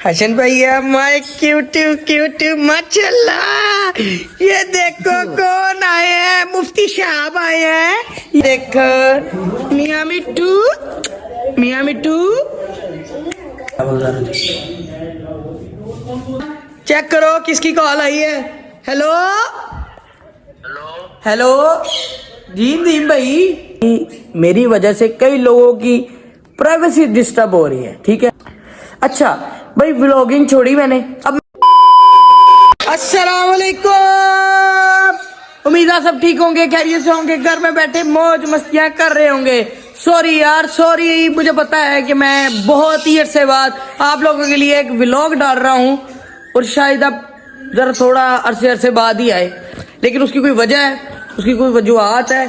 हसन भैया my cute माशाल्लाह। ये देखो कौन आए हैं, मुफ्ती साहब आए हैं। देखो मियाँ मिट्टू चेक करो किसकी कॉल आई है। हेलो हेलो जी दीम भाई, मेरी वजह से कई लोगों की प्राइवेसी डिस्टर्ब हो रही है, ठीक है। अच्छा भाई व्लॉगिंग छोड़ी मैंने, अब अस्सलाम वालेकुम। उम्मीद है सब ठीक होंगे, खैरियत से होंगे, घर में बैठे मौज मस्तियां कर रहे होंगे। सॉरी यार सॉरी, मुझे पता है कि मैं बहुत ही अरसे बाद आप लोगों के लिए एक व्लॉग डाल रहा हूं और शायद अब जरा थोड़ा अरसे बाद ही आए, लेकिन उसकी कोई वजह है, उसकी कोई वजूहत है,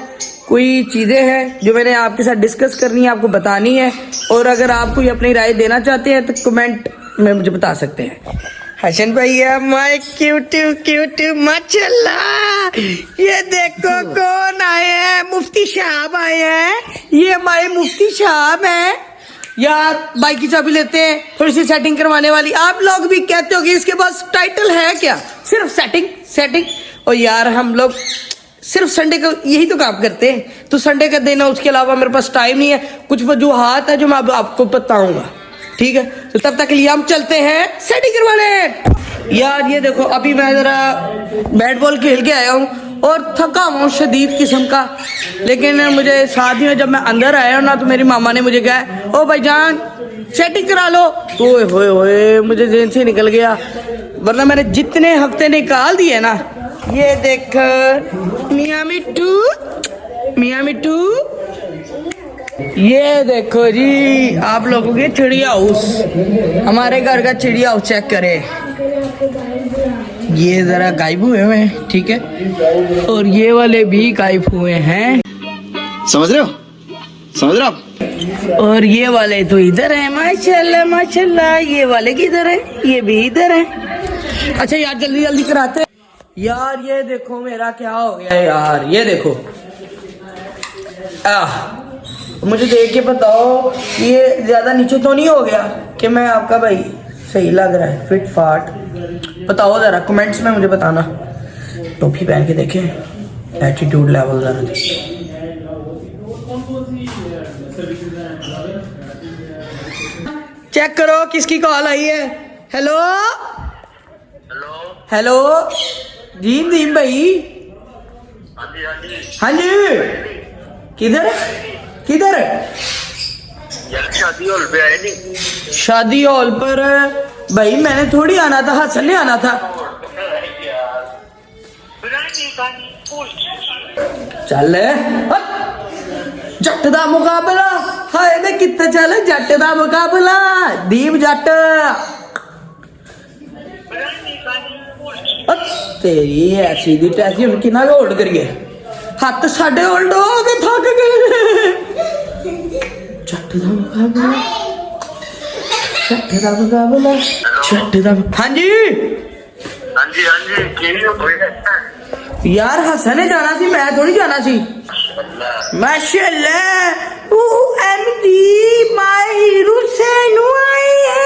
कोई चीज़ें हैं जो मैंने आपके साथ डिस्कस करनी है, आपको बतानी है। और अगर आप कोई अपनी राय देना चाहते हैं तो कमेंट में मुझे बता सकते हैं। हसन भैया माय क्यूट माशाल्लाह। ये देखो कौन आए हैं, मुफ्ती साहब आए हैं। ये हमारे मुफ्ती साहब हैं यार। बाइक की चाबी लेते हैं, थोड़ी सी सेटिंग करवाने वाली। आप लोग भी कहते हो कि इसके पास टाइटल है क्या, सिर्फ सेटिंग। और यार हम लोग सिर्फ संडे को यही तो काम करते हैं, तो संडे का दिन है, उसके अलावा मेरे पास टाइम नहीं है। कुछ वजूहात है जो मैं अब आपको बताऊंगा, ठीक है। तो तब तक के लिए हम चलते हैं सेटिंग करवाने। यार ये देखो अभी मैं जरा बैट बॉल खेल के आया हूँ और थका हूँ शदीद किस्म का, लेकिन मुझे साथ में जब मैं अंदर आया हूँ ना तो मेरी मामा ने मुझे कहा, ओ भाईजान सेटिंग करा लो। ओए होए होए, मुझे जेल से निकल गया, वरना मैंने जितने हफ्ते निकाल दिए ना। ये देख मियाँ मिट्टू, ये देखो जी आप लोगों के चिड़िया हाउस, हमारे घर का चिड़िया हाउस चेक करें। ये जरा गायब हुए हैं, ठीक है, और ये वाले भी गायब हुए हैं, समझ रहे हो आप? और ये वाले तो इधर है। माशाल्लाह ये वाले किधर है, ये भी इधर है। अच्छा यार जल्दी कराते हैं। यार ये देखो मेरा क्या हो गया यार, ये देखो मुझे देख के बताओ ये ज्यादा नीचे तो नहीं हो गया कि मैं आपका भाई सही लग रहा है, फिट फाट? बताओ जरा कमेंट्स में मुझे बताना। टोपी पहन के देखें, एटीट्यूड लेवल जरा चेक करो किसकी कॉल आई है। हेलो जी दीम भाई। हाँ जी किधर यार शादी हॉल पे आए नहीं? शादी हॉल पर भाई मैंने थोड़ी आना था, हसन ने आना था। चल जट दा मुकाबला, हाय ने कित्ते चल जट दा मुकाबला, दीप जट। तेरी ऐसी दी टैसी हम कितना होल्ड करिए, हथ साडे होल्ड हो गए, थक गए। जट दा मुकाबला, हाँ जी यार हसन ने जाना सी, मैं थोड़ी जाना सी। माशाल्लाह OMG माय हीरो से नु आई है।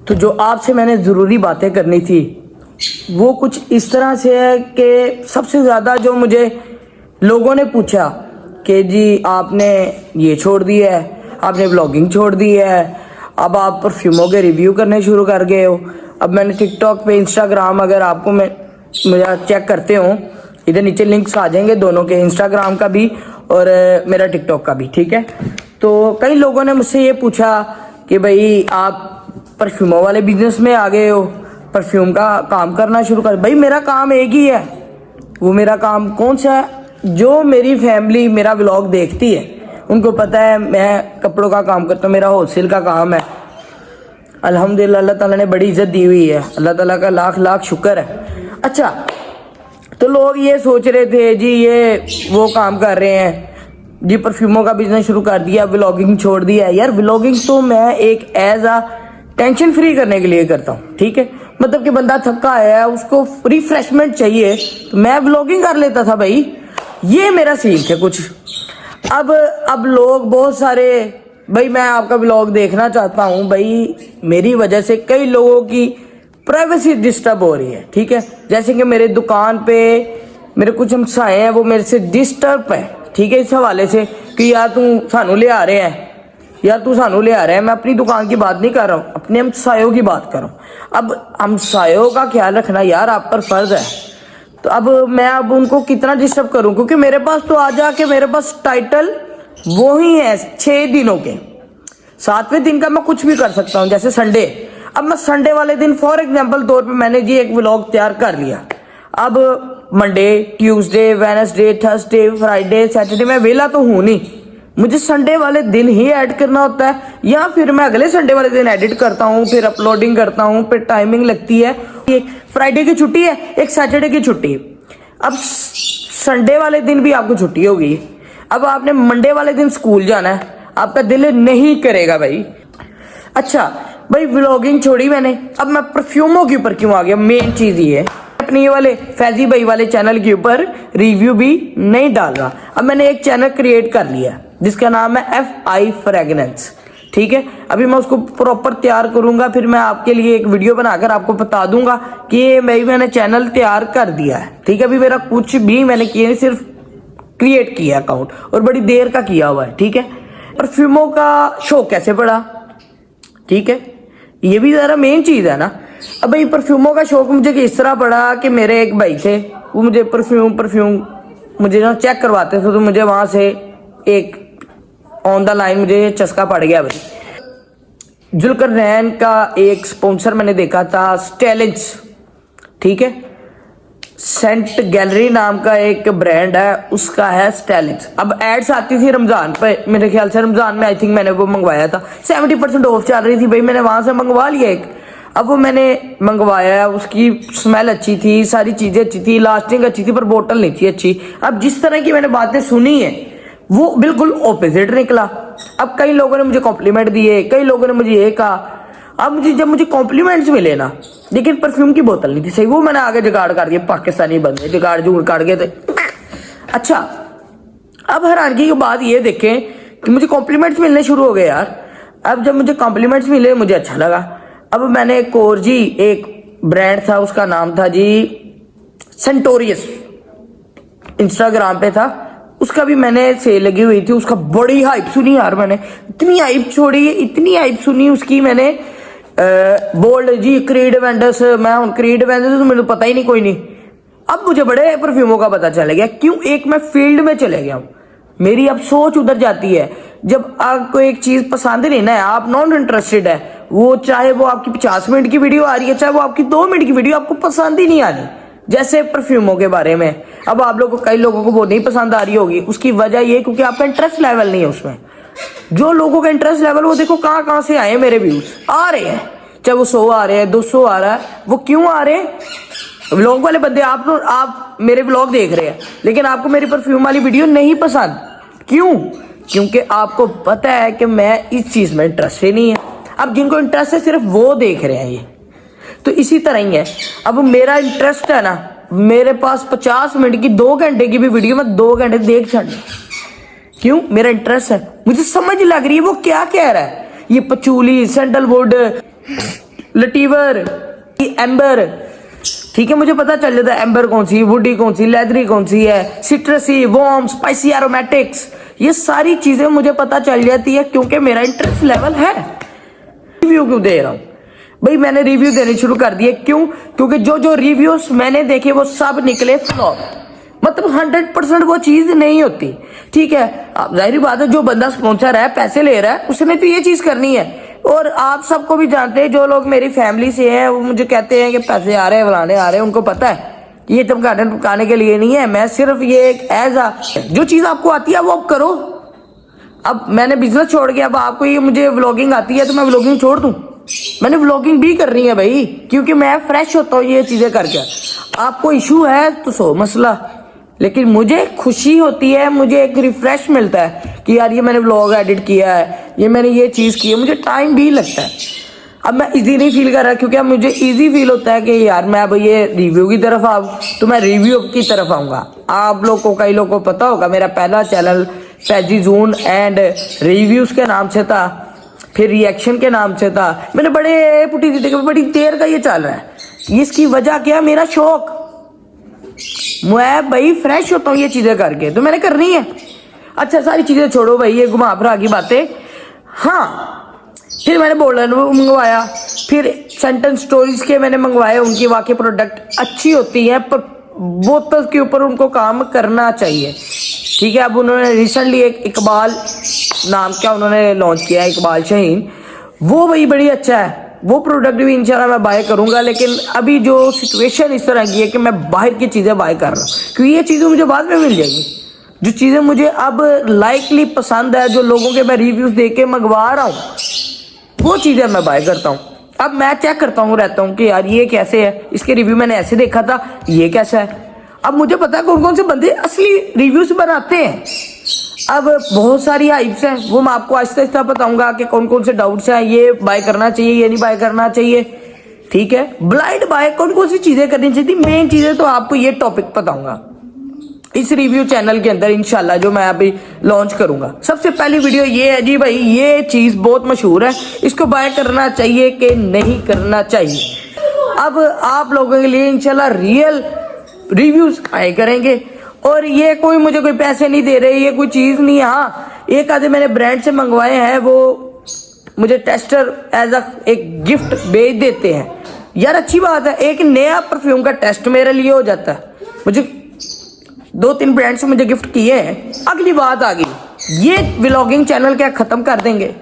तो जो आपसे मैंने जरूरी बातें करनी थी वो कुछ इस तरह से है कि सबसे ज्यादा जो मुझे लोगों ने पूछा कि जी आपने ये छोड़ दिया है, आपने व्लॉगिंग छोड़ दी है, अब आप परफ्यूमों के रिव्यू करने शुरू कर गए हो। अब मैंने टिकटॉक पे, इंस्टाग्राम, अगर आपको मुझे चेक करते हो इधर नीचे लिंक्स आ जाएंगे दोनों के, इंस्टाग्राम का भी और मेरा टिकटॉक का भी, ठीक है। तो कई लोगों ने मुझसे ये पूछा कि भाई आप परफ्यूमों वाले बिजनेस में आ गए हो, परफ्यूम का काम करना शुरू कर। भाई मेरा काम एक ही है, वो मेरा काम कौन सा है? जो मेरी फैमिली मेरा व्लॉग देखती है उनको पता है मैं कपड़ों का काम करता हूँ, मेरा होलसेल का काम है। अल्हम्दुलिल्लाह अल्लाह ताला ने बड़ी इज्जत दी हुई है, अल्लाह ताला का लाख लाख शुक्र है। अच्छा तो लोग ये सोच रहे थे जी ये वो काम कर रहे हैं जी, परफ्यूमों का बिजनेस शुरू कर दिया, व्लॉगिंग छोड़ दिया। यार व्लॉगिंग तो मैं एक एज आ टेंशन फ्री करने के लिए करता हूँ, ठीक है। मतलब कि बंदा थका है, उसको रिफ्रेशमेंट चाहिए, तो मैं व्लॉगिंग कर लेता था भाई। ये मेरा सीन है कुछ। अब लोग बहुत सारे, भाई मैं आपका व्लॉग देखना चाहता हूँ, भाई मेरी वजह से कई लोगों की प्राइवेसी डिस्टर्ब हो रही है, ठीक है। जैसे कि मेरे दुकान पे मेरे कुछ हमसाए हैं, वो मेरे से डिस्टर्ब है, ठीक है, इस हवाले से कि यार तू सानू ले आ रहे हैं, यार तू सानू ले आ रहा है। मैं अपनी दुकान की बात नहीं कर रहा हूँ, अपने हमसायों की बात कर रहा हूँ। अब हमसायों का ख्याल रखना यार आप पर फर्ज है। तो अब मैं अब उनको कितना डिस्टर्ब करूं, क्योंकि मेरे पास तो आ जाके मेरे पास टाइटल वो ही है 6 दिनों के, 7वें दिन का मैं कुछ भी कर सकता हूं, जैसे संडे। अब मैं संडे वाले दिन फॉर एग्जांपल तौर पे मैंने जी एक व्लॉग तैयार कर लिया। अब Monday, Tuesday, Wednesday, Thursday, Friday, Saturday मैं वेला तो हूं नहीं, मुझे संडे वाले दिन ही ऐड करना होता है, या फिर मैं अगले संडे वाले दिन एडिट करता हूँ, फिर अपलोडिंग करता हूँ, फिर टाइमिंग लगती है। एक फ्राइडे की छुट्टी है, एक सैटरडे की छुट्टी है। अब संडे वाले दिन भी आपको छुट्टी होगी, अब आपने मंडे वाले दिन स्कूल जाना है, आपका दिल नहीं करेगा भाई। अच्छा भाई व्लॉगिंग छोड़ी मैंने, अब मैं परफ्यूमों के ऊपर क्यों आ गया, मेन चीज ये है, अपने ये वाले फैजी भाई वाले चैनल के ऊपर रिव्यू भी नहीं डाल रहा। अब मैंने एक चैनल क्रिएट कर लिया जिसका नाम है FI फ्रेगनेंस, ठीक है। अभी मैं उसको प्रॉपर तैयार करूंगा, फिर मैं आपके लिए एक वीडियो बनाकर आपको बता दूंगा कि ये मैंने चैनल तैयार कर दिया है, ठीक है। अभी मेरा कुछ भी मैंने किया नहीं, सिर्फ क्रिएट किया अकाउंट, और बड़ी देर का किया हुआ है, ठीक है। परफ्यूमों का शौक कैसे पड़ा, ठीक है, ये भी जरा मेन चीज है ना। अब भाई परफ्यूमों का शौक मुझे किस तरह पड़ा कि मेरे एक भाई थे, वो मुझे परफ्यूम मुझे ना चेक करवाते थे, तो मुझे वहां से एक ऑन द लाइन मुझे चस्का पड़ गया भाई। जुल्करनैन का एक स्पॉन्सर मैंने देखा था, स्टेलिंग्स, ठीक है, सेंट गैलरी नाम का एक ब्रांड है, उसका है स्टेलिंग्स। अब एड्स आती थी रमजान पे, मेरे ख्याल से रमजान में आई थिंक मैंने वो मंगवाया था, 70% ऑफ चल रही थी भाई, मैंने वहां से मंगवा लिया एक। अब वो मैंने मंगवाया, उसकी स्मेल अच्छी थी, सारी चीजें अच्छी थी, लास्टिंग अच्छी थी, पर बोतल नहीं थी अच्छी। अब जिस तरह की मैंने बातें सुनी है वो बिल्कुल ऑपोजिट निकला। अब कई लोगों ने मुझे कॉम्प्लीमेंट दिए, कई लोगों ने मुझे ये कहा। अब जब मुझे कॉम्प्लीमेंट्स मिले ना, लेकिन परफ्यूम की बोतल नहीं थी सही, वो मैंने आगे जुगाड़ कर दिया, पाकिस्तानी बंदे जुगाड़ जुड़ काट गए थे। अच्छा अब हैरानगी की बात ये देखें कि मुझे कॉम्प्लीमेंट्स मिलने शुरू हो गए यार। अब जब मुझे कॉम्प्लीमेंट्स मिले मुझे अच्छा लगा। अब मैंने एक और जी एक ब्रांड था, उसका नाम था जी सेंटोरियस, इंस्टाग्राम पे था, उसका भी मैंने सेल लगी हुई थी, उसका बड़ी हाइप सुनी यार मैंने, इतनी हाइप छोड़ी, इतनी हाइप सुनी उसकी मैंने। बोल्ड जी क्रीड वेंडर्स, मैं हूं क्रीड वेंडर्स तो मुझे पता ही नहीं कोई नहीं। अब मुझे बड़े परफ्यूमों का पता चल गया, क्यों, एक मैं फील्ड में चले गया हूं, मेरी अब सोच उधर जाती है। जब आपको एक चीज पसंद नहीं ना, आप नॉन इंटरेस्टेड है, वो चाहे वो आपकी 50 मिनट की वीडियो आ रही है, चाहे वो आपकी 2 मिनट की वीडियो, आपको पसंद ही नहीं आ रही। जैसे परफ्यूमों के बारे में, अब आप लोगों को, कई लोगों को वो नहीं पसंद आ रही होगी, उसकी वजह ये क्योंकि आपका इंटरेस्ट लेवल नहीं है उसमें। जो लोगों का इंटरेस्ट लेवल, वो देखो कहां कहां से आए, मेरे व्यूज आ रहे हैं, चाहे वो 100 आ रहे हैं, 200 आ रहा है, वो क्यों आ रहे हैं? व्लॉग वाले बंदे, आप मेरे व्लॉग देख रहे हैं, लेकिन आपको मेरी परफ्यूम वाली वीडियो नहीं पसंद, क्यों? क्योंकि आपको पता है कि मैं इस चीज में इंटरेस्ट ही नहीं है। अब जिनको इंटरेस्ट है सिर्फ वो देख रहे हैं ये, तो इसी तरह ही है। अब मेरा इंटरेस्ट है ना, मेरे पास 50 मिनट की 2 घंटे की भी वीडियो में 2 घंटे देख छड़, क्यों? मेरा इंटरेस्ट है, मुझे समझ लग रही है वो क्या कह रहा है। ये पचूली, सैंडलवुड, लटीवर, एम्बर, ठीक है, मुझे पता चल जाता है एम्बर कौन सी, वुडी कौन सी, लेदरी कौन सी है, सिट्रसी, वार्म, स्पाइसी, एरोमेटिक्स, ये सारी चीजें मुझे पता चल जाती है क्योंकि मेरा इंटरेस्ट लेवल है। रिव्यू क्यों दे रहा हूं भाई? मैंने रिव्यू देने शुरू कर दिए, क्यों? क्योंकि जो रिव्यूज मैंने देखे वो सब निकले फ्लॉप, मतलब 100% वो चीज नहीं होती, ठीक है। अब जाहिर बात है, जो बंदा स्पॉन्सर है, पैसे ले रहा है, उसने तो ये चीज करनी है। और आप सबको भी जानते हैं, जो लोग मेरी फैमिली से हैं, वो मुझे कहते हैं कि पैसे आ रहे हैं, फलाने आ रहे हैं, उनको पता है ये चमकाने के लिए नहीं है, मैं सिर्फ ये एक जो चीज आपको आती है वो आप करो। अब मैंने बिजनेस छोड़ के, अब आपको ये मुझे व्लॉगिंग आती है तो मैं व्लॉगिंग छोड़ दूं? मैंने व्लॉगिंग भी करनी है भाई, क्योंकि मैं फ्रेश होता हूँ ये चीजें करके। आपको इशू है तो सो मसला, लेकिन मुझे खुशी होती है, मुझे एक रिफ्रेश मिलता है कि यार ये मैंने व्लॉग एडिट किया है, ये मैंने ये चीज की है, मुझे टाइम भी लगता है। अब मैं इजी नहीं फील कर रहा, क्योंकि अब मुझे इजी फील होता है कि यार मैं अब ये रिव्यू की तरफ आऊँ, तो मैं रिव्यू की तरफ आऊंगा। आप लोग को, कई लोग को पता होगा, मेरा पहला चैनल पैजीजोन एंड रिव्यूज़ के नाम से था, फिर रिएक्शन के नाम से था। मैंने बड़े पुटी देखा, बड़ी देर का ये चल रहा है। इसकी वजह क्या, मेरा शौक। मैं भाई फ्रेश होता हूँ ये चीज़ें करके, तो मैंने करनी है। अच्छा सारी चीज़ें छोड़ो भाई, ये घुमा फिरा की बातें। हाँ फिर मैंने बोलन मंगवाया, फिर सेंटेंस स्टोरीज के मैंने मंगवाए। उनकी वाकई प्रोडक्ट अच्छी होती है, पर बोतल के ऊपर उनको काम करना चाहिए। ठीक है, अब उन्होंने रिसेंटली एक इकबाल नाम का उन्होंने लॉन्च किया है, इकबाल शाहीन। वो भाई बड़ी अच्छा है, वो प्रोडक्ट भी इंशाल्लाह मैं बाय करूंगा। लेकिन अभी जो सिचुएशन इस तरह की है कि मैं बाहर की चीज़ें बाय कर रहा हूँ, क्योंकि ये चीज़ें मुझे बाद में मिल जाएगी। जो चीज़ें मुझे अब लाइकली पसंद है, जो लोगों के मैं रिव्यूज़ दे के मंगवा रहा हूँ, वो चीज़ें मैं बाय करता हूँ। अब मैं चेक करता हूँ, रहता हूँ कि यार ये कैसे है, इसके रिव्यू मैंने ऐसे देखा था, ये कैसा है। अब मुझे पता है कौन कौन से बंदे असली रिव्यूज़ बनाते हैं। अब बहुत सारी हाइप्स हैं, वो मैं आपको आहिस्ता आहिस्ता बताऊंगा कि कौन कौन से डाउट्स हैं, ये बाय करना चाहिए, ये नहीं बाय करना चाहिए। ठीक है, ब्लाइंड बाय कौन कौन सी चीज़ें करनी चाहिए, मेन चीज़ें तो आपको ये टॉपिक बताऊंगा इस रिव्यू चैनल के अंदर इंशाल्लाह, जो मैं अभी लॉन्च करूंगा। सबसे पहली वीडियो ये है जी भाई, ये चीज़ बहुत मशहूर है, इसको बाय करना चाहिए कि नहीं करना चाहिए। अब आप लोगों के लिए इंशाल्लाह रियल रिव्यूज आए करेंगे, और ये कोई मुझे कोई पैसे नहीं दे रहे, ये कोई चीज़ नहीं है। हाँ एक आधे मैंने ब्रांड से मंगवाए हैं, वो मुझे टेस्टर एज अ एक गिफ्ट भेज देते हैं। यार अच्छी बात है, एक नया परफ्यूम का टेस्ट मेरे लिए हो जाता है। मुझे 2-3 ब्रांड्स मुझे गिफ्ट किए हैं। अगली बात आ गई, ये व्लॉगिंग चैनल क्या खत्म कर देंगे?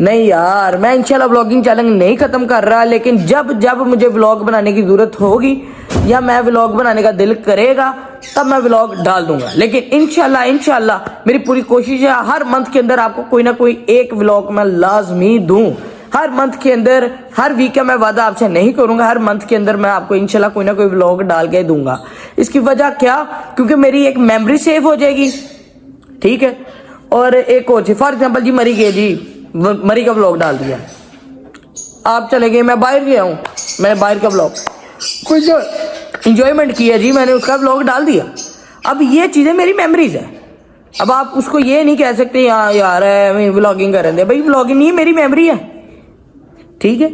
नहीं यार, मैं इंशाल्लाह व्लॉगिंग चैनल नहीं खत्म कर रहा, लेकिन जब जब मुझे व्लॉग बनाने की जरूरत होगी या मैं व्लॉग बनाने का दिल करेगा, तब मैं व्लॉग डाल दूंगा। लेकिन इंशाल्लाह मेरी पूरी कोशिश है हर मंथ के अंदर आपको कोई ना कोई एक व्लॉग मैं लाजमी दूं। हर मंथ के अंदर, हर वीक का मैं वादा आपसे नहीं करूंगा, हर मंथ के अंदर मैं आपको इंशाल्लाह कोई ना कोई व्लॉग डाल के दूंगा। इसकी वजह क्या, क्योंकि मेरी एक मेमोरी सेव हो जाएगी। ठीक है, और एक और चीज, फॉर एग्जाम्पल जी मरी गए जी, मरी का व्लॉग डाल दिया, आप चले गए, मैं बाहर गया हूँ, मैंने बाहर का व्लॉग कोई जो इंजॉयमेंट किया जी, मैंने उसका व्लॉग डाल दिया। अब ये चीज़ें मेरी मेमोरीज है। अब आप उसको ये नहीं कह सकते यार है व्लॉगिंग कर रहे थे, भाई व्लॉगिंग नहीं मेरी मेमोरी है। ठीक है,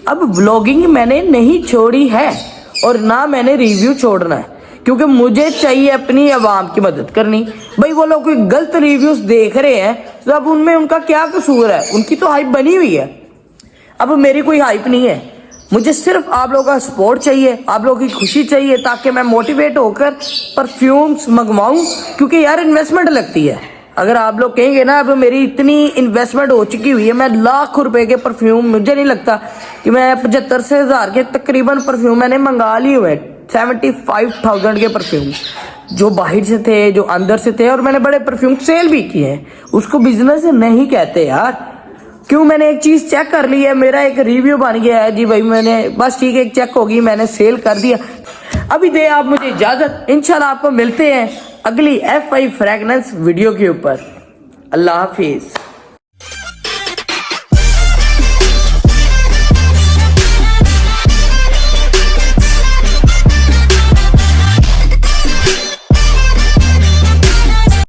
अब व्लॉगिंग मैंने नहीं छोड़ी है और ना मैंने रिव्यू छोड़ना है, क्योंकि मुझे चाहिए अपनी आवाम की मदद करनी। भाई वो लोग कोई गलत रिव्यूज देख रहे हैं, तो अब उनमें उनका क्या कसूर है, उनकी तो हाइप बनी हुई है। अब मेरी कोई हाइप नहीं है, मुझे सिर्फ आप लोगों का सपोर्ट चाहिए, आप लोगों की खुशी चाहिए, ताकि मैं मोटिवेट होकर परफ्यूम्स मंगवाऊं। क्योंकि यार इन्वेस्टमेंट लगती है। अगर आप लोग कहेंगे ना, अब मेरी इतनी इन्वेस्टमेंट हो चुकी हुई है, मैं लाखों रुपए के परफ्यूम, मुझे नहीं लगता कि मैं 75 से 1000 के तकरीबन परफ्यूम मैंने मंगा लिए हुए, 75,000 के परफ्यूम, जो बाहर से थे, जो अंदर से थे, और मैंने बड़े परफ्यूम सेल भी किए हैं। उसको बिजनेस नहीं कहते यार। क्यों, मैंने एक चीज चेक कर ली है, मेरा एक रिव्यू बन गया है जी भाई, मैंने बस ठीक है, एक चेक होगी, मैंने सेल कर दिया। अभी दे आप मुझे इजाजत, इंशाल्लाह आपको मिलते हैं अगली FI फ्रेगनेंस वीडियो के ऊपर। अल्लाह हाफिज।